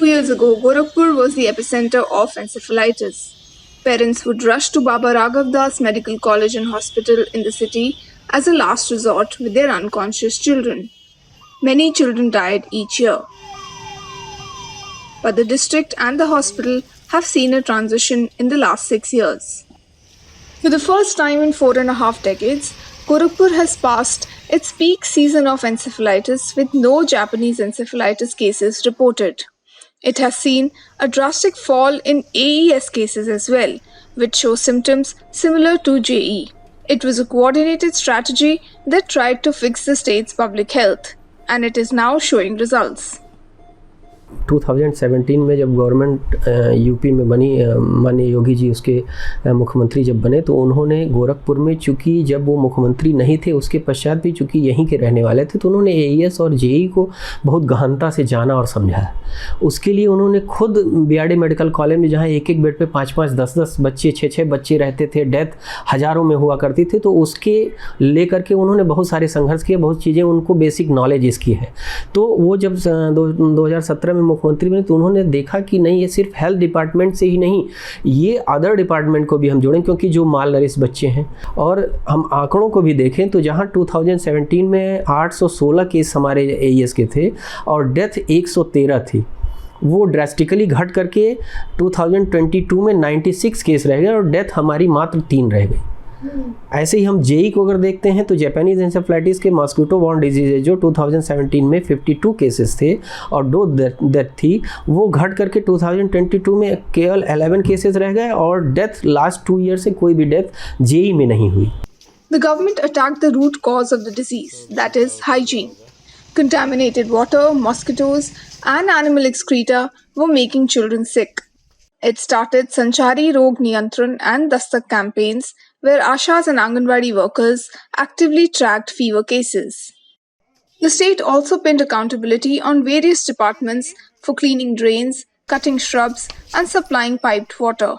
few years ago, Gorakhpur was the epicenter of encephalitis. Parents would rush to Baba Raghav Das Medical College and Hospital in the city as a last resort with their unconscious children. Many children died each year. But the district and the hospital have seen a transition in the last 6 years. For the first time in 4.5 decades, Gorakhpur has passed its peak season of encephalitis with no Japanese encephalitis cases reported. It has seen a drastic fall in AES cases as well, which show symptoms similar to JE. It was a coordinated strategy that tried to fix the state's public health, and it is now showing results. 2017 में जब government UP में बनी, माननीय योगी जी उसके मुख्यमंत्री जब बने, तो उन्होंने गोरखपुर में, चूँकि जब वो मुख्यमंत्री नहीं थे उसके पश्चात भी चूँकि यहीं के रहने वाले थे, तो उन्होंने AES और JE को बहुत गहनता से जाना और समझा। उसके लिए उन्होंने खुद BRD मेडिकल कॉलेज में, जहाँ एक एक बेड पे 5-5, 10-10 बच्चे, 6-6 बच्चे रहते थे, डेथ हज़ारों में हुआ करती थी, तो उसके लेकर के उन्होंने बहुत सारे संघर्ष किए, बहुत चीज़ें उनको बेसिक नॉलेज इसकी है। तो वो जब 2017 में मुख्यमंत्री बने तो उन्होंने देखा कि नहीं, ये सिर्फ हेल्थ डिपार्टमेंट से ही नहीं, ये अदर डिपार्टमेंट को भी हम जोड़ें, क्योंकि जो माल नरिश बच्चे हैं। और हम आंकड़ों को भी देखें तो जहां 2017 में 816 केस हमारे AES के थे और डेथ 113 थी, वो ड्रास्टिकली घट करके 2022 में 96 केस रह गए और डेथ हमारी मात्र 3 रह गई। ऐसे ही हम JE को अगर देखते हैं तो जापानीज एंसेफ्लाइटिस के मॉस्किटो बॉर्न डिजीज जो 2017 में 52 केसेस थे और 2 डेथ थी, वो घट करके 2022 में केवल 11 केसेस रह गए और डेथ लास्ट 2 ईयर से कोई भी डेथ JE में नहीं हुई। The government attacked the root cause of the disease, that is hygiene. Contaminated water, mosquitoes, and animal excreta were making children sick. It started Sanchari Rog Niyantran and Dastak campaigns, where Ashas and Anganwadi workers actively tracked fever cases. The state also pinned accountability on various departments for cleaning drains, cutting shrubs, and supplying piped water.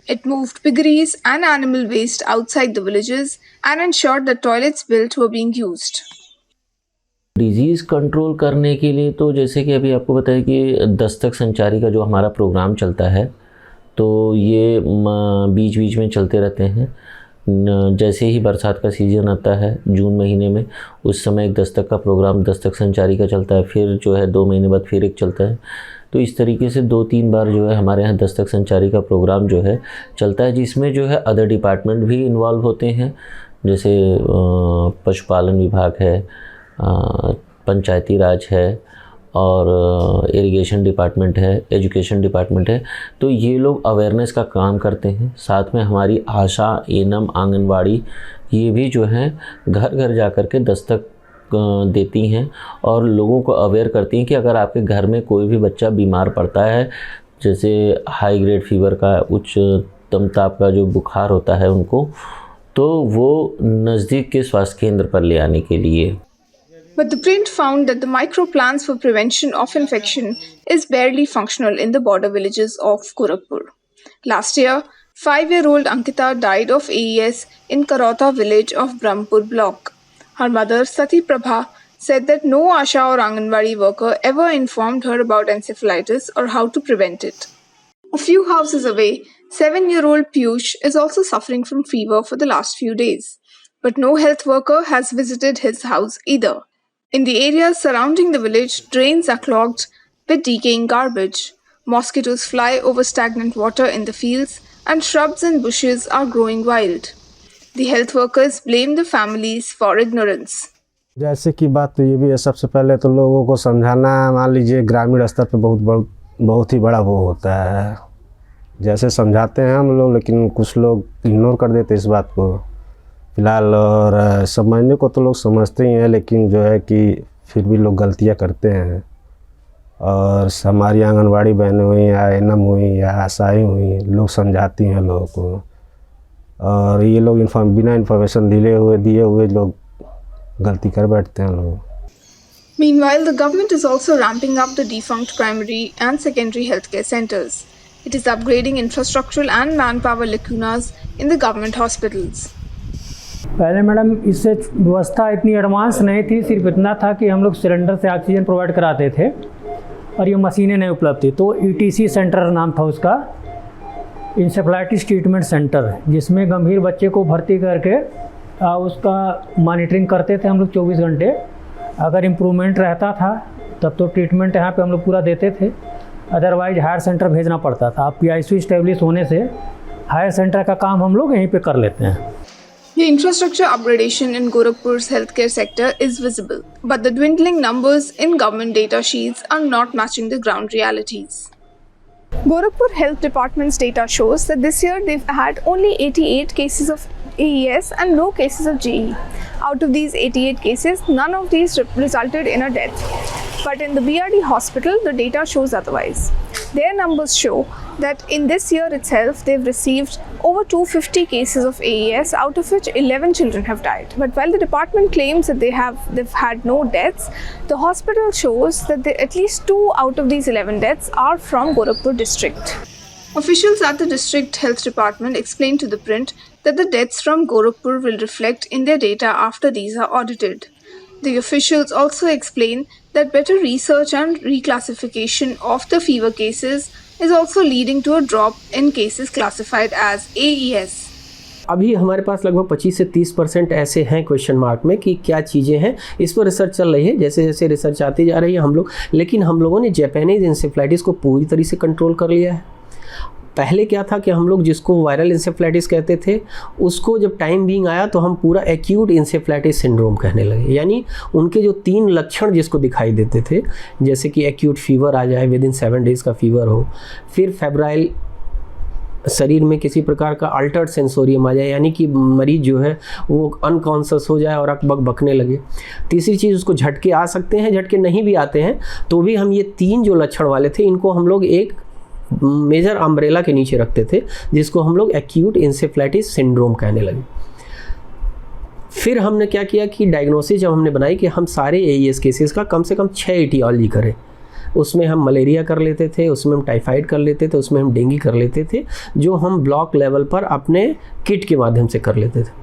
It moved piggeries and animal waste outside the villages and ensured that toilets built were being used. Disease control करने के लिए तो जैसे कि अभी आपको बताया कि दस्तक संचारी का जो हमारा प्रोग्राम चलता है, तो ये बीच बीच में चलते रहते हैं। जैसे ही बरसात का सीज़न आता है जून महीने में, उस समय एक दस्तक का प्रोग्राम दस्तक संचारी का चलता है, फिर जो है 2 महीने बाद फिर एक चलता है। तो इस तरीके से 2-3 बार जो है हमारे यहाँ दस्तक संचारी का प्रोग्राम जो है चलता है, जिसमें जो है अदर डिपार्टमेंट भी इन्वॉल्व होते हैं, जैसे पशुपालन विभाग है, पंचायती राज है और इरिगेशन डिपार्टमेंट है, एजुकेशन डिपार्टमेंट है। तो ये लोग अवेयरनेस का काम करते हैं। साथ में हमारी आशा, एनम, आंगनवाड़ी ये भी जो है घर घर जा कर के दस्तक देती हैं और लोगों को अवेयर करती हैं कि अगर आपके घर में कोई भी बच्चा बीमार पड़ता है, जैसे हाई ग्रेड फीवर का, उच्चतम ताप का जो बुखार होता है उनको, तो वो नज़दीक के स्वास्थ्य केंद्र पर ले आने के लिए। But the print found that the micro plans for prevention of infection is barely functional in the border villages of Gorakhpur. Last year, 5-year-old Ankita died of AES in Karota village of Brahmpur block. Her mother, Sati Prabha, said that no Asha or Anganwadi worker ever informed her about encephalitis or how to prevent it. A few houses away, 7-year-old Piyush is also suffering from fever for the last few days. But no health worker has visited his house either. In the areas surrounding the village, drains are clogged with decaying garbage. Mosquitoes fly over stagnant water in the fields, and shrubs and bushes are growing wild. The health workers blame the families for ignorance. जैसे कि बात तो ये भी है, सबसे पहले तो लोगों को समझाना, मान लीजिए ग्रामीण स्तर पे बहुत ही बड़ा वो होता है। जैसे समझाते हैं हम लोग, लेकिन कुछ लोग इग्नोर कर देते इस बात को फिलहाल। और समझने को तो लोग समझते ही हैं, लेकिन जो है कि फिर भी लोग गलतियां करते हैं। और हमारी आंगनवाड़ी बहनें हुई या एनम हुई या आशाएं हुई, लोग समझाती हैं लोगों को, और ये लोग बिना इन्फॉर्मेशन दिए हुए लोग गलती कर बैठते हैं लोग। Meanwhile, the government is also ramping up the defunct primary and secondary healthcare centers. It is upgrading infrastructural and manpower lacunas in the government hospitals. पहले मैडम इससे व्यवस्था इतनी एडवांस नहीं थी, सिर्फ इतना था कि हम लोग सिलेंडर से ऑक्सीजन प्रोवाइड कराते थे और ये मशीनें नहीं उपलब्ध थी। तो ETC सेंटर नाम था उसका, इंसेफ्लाइटिस ट्रीटमेंट सेंटर, जिसमें गंभीर बच्चे को भर्ती करके उसका मॉनिटरिंग करते थे हम लोग 24 घंटे। अगर इम्प्रूवमेंट रहता था तब तो ट्रीटमेंट यहाँ पे हम लोग पूरा देते थे, अदरवाइज हायर सेंटर भेजना पड़ता था। अब PICU इस्टेब्लिश होने से हायर सेंटर का काम हम लोग यहीं पे कर लेते हैं। The infrastructure upgradation in Gorakhpur's healthcare sector is visible, but the dwindling numbers in government data sheets are not matching the ground realities. Gorakhpur Health Department's data shows that this year they've had only 88 cases of AES and no cases of GE. Out of these 88 cases, none of these resulted in a death. But in the BRD hospital, the data shows otherwise. Their numbers show that in this year itself, they've received over 250 cases of AES, out of which 11 children have died. But while the department claims that they've had no deaths, the hospital shows that at least 2 out of these 11 deaths are from Gorakhpur district. Officials at the district health department explained to the print that the deaths from Gorakhpur will reflect in their data after these are audited. The officials also explain that better research and reclassification of the fever cases is also leading to a drop in cases classified as AES. अभी हमारे पास लगभग 25 से 30% ऐसे हैं question mark में कि क्या चीज़ें हैं। इस पर रिसर्च चल रही है, जैसे जैसे रिसर्च आती जा रही है हम लोग, लेकिन हम लोगों ने जापानीज इंसेफ्लाइटिस को पूरी तरीके से कंट्रोल कर लिया है। पहले क्या था कि हम लोग जिसको वायरल इंसेफ्लाइटिस कहते थे, उसको जब टाइम बीइंग आया तो हम पूरा एक्यूट इंसेफ्लाइटिस सिंड्रोम कहने लगे। यानी उनके जो 3 लक्षण जिसको दिखाई देते थे, जैसे कि एक्यूट फीवर आ जाए, विद इन 7 डेज़ का फीवर हो, फिर फेब्राइल शरीर में किसी प्रकार का अल्टर्ड सेंसोरियम आ जाए, यानी कि मरीज जो है वो अनकॉन्शियस हो जाए और अकबक बकने लगे। तीसरी चीज़, उसको झटके आ सकते हैं, झटके नहीं भी आते हैं तो भी हम ये 3 जो लक्षण वाले थे, इनको हम लोग एक मेजर अम्ब्रेला के नीचे रखते थे, जिसको हम लोग एक्यूट इंसेफ्लाइटिस सिंड्रोम कहने लगे। फिर हमने क्या किया कि डायग्नोसिस जब हमने बनाई कि हम सारे AES केसेस का कम से कम 6 एटियोलॉजी करें। उसमें हम मलेरिया कर लेते थे, उसमें हम टाइफाइड कर लेते थे, उसमें हम डेंगू कर लेते थे, जो हम ब्लॉक लेवल पर अपने किट के माध्यम से कर लेते थे।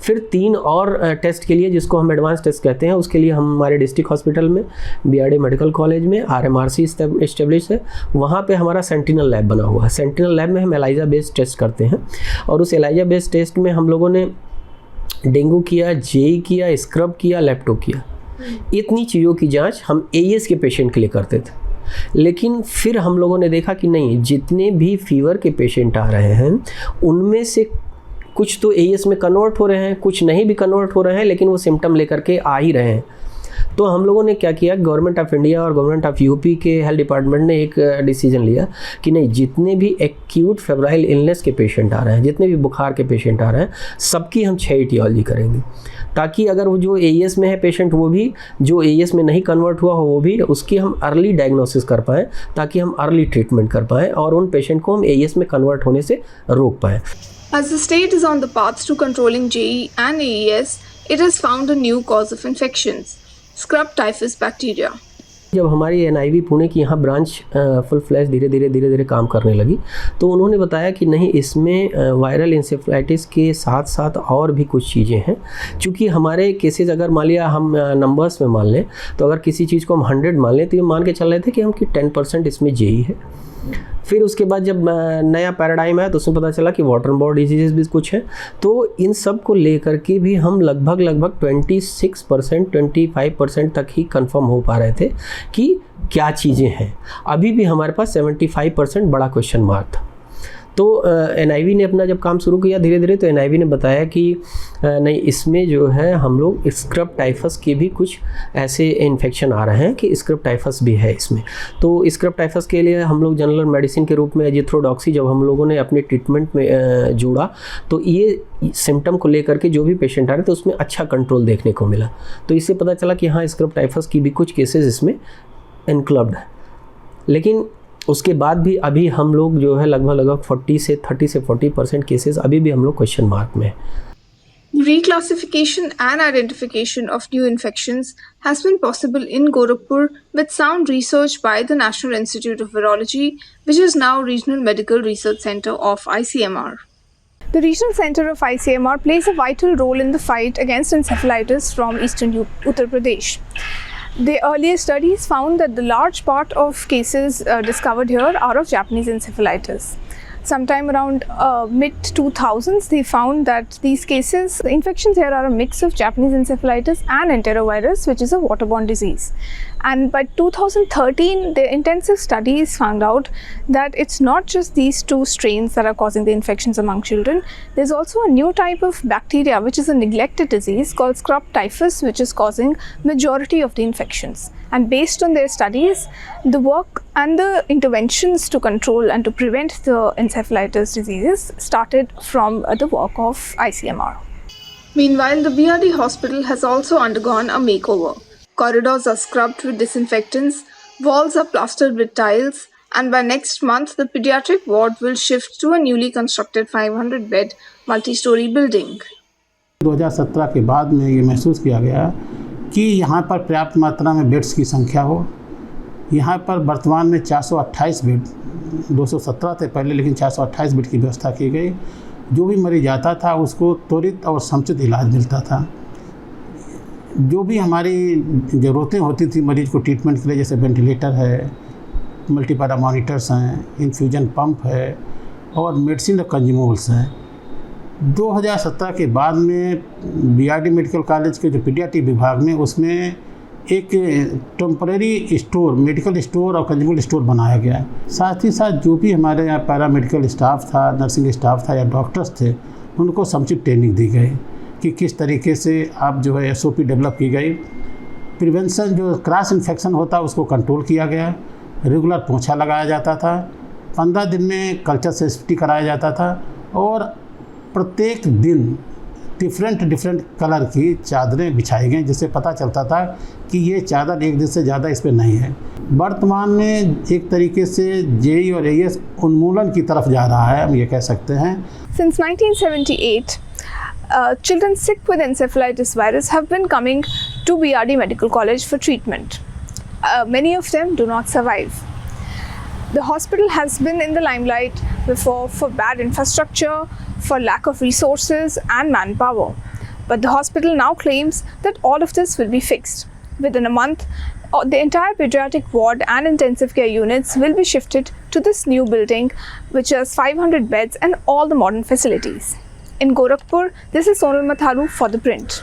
फिर 3 और टेस्ट के लिए, जिसको हम एडवांस टेस्ट कहते हैं, उसके लिए हम हमारे डिस्ट्रिक्ट हॉस्पिटल में, BRD मेडिकल कॉलेज में RMRC इस्टेब्लिश है, वहाँ पे हमारा सेंटिनल लैब बना हुआ है। सेंटिनल लैब में हम एलाइजा बेस्ड टेस्ट करते हैं, और उस एलाइजा बेस्ड टेस्ट में हम लोगों ने डेंगू किया, JE किया, स्क्रब किया, लेप्टो किया। इतनी चीज़ों की जांच हम AES के पेशेंट के लिए करते थे। लेकिन फिर हम लोगों ने देखा कि नहीं, जितने भी फीवर के पेशेंट आ रहे हैं उनमें से कुछ तो AES में कन्वर्ट हो रहे हैं, कुछ नहीं भी कन्वर्ट हो रहे हैं, लेकिन वो सिम्टम लेकर के आ ही रहे हैं। तो हम लोगों ने क्या किया, गवर्नमेंट ऑफ इंडिया और गवर्नमेंट ऑफ UP के हेल्थ डिपार्टमेंट ने एक डिसीजन लिया कि नहीं, जितने भी एक्यूट फेब्राइल इलनेस के पेशेंट आ रहे हैं, जितने भी बुखार के पेशेंट आ रहे हैं, सबकी हम 6 एटियोलॉजी करेंगे, ताकि अगर वो जो AES में है पेशेंट, वो भी जो AES में नहीं कन्वर्ट हुआ हो, वो भी, उसकी हम अर्ली डायग्नोसिस कर पाएँ, ताकि हम अर्ली ट्रीटमेंट कर पाएँ और उन पेशेंट को हम AES में कन्वर्ट होने से रोक पाएँ। As the state is on the path to controlling JE and AES, it has found a new cause of infections, scrub typhus bacteria. जब हमारी NIV पुणे की यहाँ ब्रांच फुल फ्लैश धीरे धीरे काम करने लगी, तो उन्होंने बताया कि नहीं, इसमें वायरल इंसेफ्लाइटिस के साथ साथ और भी कुछ चीज़ें हैं। चूँकि हमारे केसेस अगर मान लिया हम नंबर्स में मान लें, तो अगर किसी चीज़ को हम 100 मान लें, तो ये मान के चल रहे थे कि हम कि 10% इसमें JE है। फिर उसके बाद जब नया पैराडाइम आया तो उसमें पता चला कि वाटर बोर्ड डिजीज़ भी कुछ है। तो इन सब को लेकर के भी हम लगभग 26% 25% तक ही कंफर्म हो पा रहे थे कि क्या चीज़ें हैं। अभी भी हमारे पास 75% बड़ा क्वेश्चन मार्क था। तो NIV ने अपना जब काम शुरू किया धीरे धीरे, तो NIV ने बताया कि नहीं, इसमें जो है हम लोग स्क्रब टाइफस के भी कुछ ऐसे इन्फेक्शन आ रहे हैं कि स्क्रब टाइफस भी है इसमें। तो स्क्रब टाइफस के लिए हम लोग जनरल मेडिसिन के रूप में एजिथ्रोडॉक्सी जब हम लोगों ने अपने ट्रीटमेंट में जोड़ा, तो ये सिम्टम को लेकर के जो भी पेशेंट आ रहे थे उसमें अच्छा कंट्रोल देखने को मिला। तो इससे पता चला कि हाँ, स्क्रब टाइफस की भी कुछ केसेस इसमें इनक्लब्ड है। लेकिन उसके बाद भी अभी हम लोग जो है लगभग 30 से 40% केसेस अभी भी हम लोग क्वेश्चन मार्क में है। Reclassification and identification of new infections has been possible in Gorakhpur with sound research by the National Institute of Virology, which is now Regional Medical Research Center of ICMR. The Regional Center of ICMR plays a vital role in the fight against encephalitis from eastern Uttar Pradesh. The earlier studies found that the large part of cases discovered here are of Japanese encephalitis. Sometime around mid-2000s, they found that these cases, the infections here are a mix of Japanese encephalitis and enterovirus, which is a waterborne disease. And by 2013, the intensive studies found out that it's not just these two strains that are causing the infections among children. There's also a new type of bacteria, which is a neglected disease called scrub typhus, which is causing majority of the infections. And based on their studies, the work and the interventions to control and to prevent the encephalitis diseases started from the work of ICMR. Meanwhile, the BRD hospital has also undergone a makeover. Corridors are scrubbed with disinfectants, walls are plastered with tiles, and by next month, the pediatric ward will shift to a newly constructed 500-bed multi-story building. 2017 के बाद में ये महसूस किया गया कि यहाँ पर पर्याप्त मात्रा में बेड्स की संख्या हो। यहाँ पर वर्तमान में 428 बेड, 217 थे पहले, लेकिन 428 बेड की व्यवस्था की गई। जो भी मरीज आता था उसको त्वरित और समुचित इलाज मिलता था। जो भी हमारी ज़रूरतें होती थी मरीज को ट्रीटमेंट के लिए, जैसे वेंटिलेटर है, मल्टीपैरा मॉनिटर्स हैं, इन्फ्यूजन पंप है और मेडिसिन और कंज्यूमेबल्स हैं। 2017 के बाद में बीआरडी मेडिकल कॉलेज के जो पीडियाट्रिक विभाग में, उसमें एक टेम्परेरी स्टोर, मेडिकल स्टोर और कंज्यूमेबल स्टोर बनाया गया है। साथ ही साथ जो भी हमारे यहाँ पैरामेडिकल स्टाफ था, नर्सिंग स्टाफ था या डॉक्टर्स थे, उनको समुचित ट्रेनिंग दी गई कि किस तरीके से आप जो है SOP डेवलप की गई। प्रिवेंशन जो क्रॉस इन्फेक्शन होता है उसको कंट्रोल किया गया। रेगुलर पोंछा लगाया जाता था, 15 दिन में कल्चर सेंसिटिविटी कराया जाता था और प्रत्येक दिन डिफरेंट कलर की चादरें बिछाई गई, जिससे पता चलता था कि ये चादर एक दिन से ज़्यादा इस पर नहीं है। वर्तमान में एक तरीके से JE और AS उन्मूलन की तरफ जा रहा है, हम ये कह सकते हैं। Since 1978, children sick with encephalitis virus have been coming to BRD Medical College for treatment. Many of them do not survive. The hospital has been in the limelight before for bad infrastructure, for lack of resources and manpower. But the hospital now claims that all of this will be fixed. Within a month, the entire pediatric ward and intensive care units will be shifted to this new building, which has 500 beds and all the modern facilities. In Gorakhpur, this is Sonal Matharu for The Print.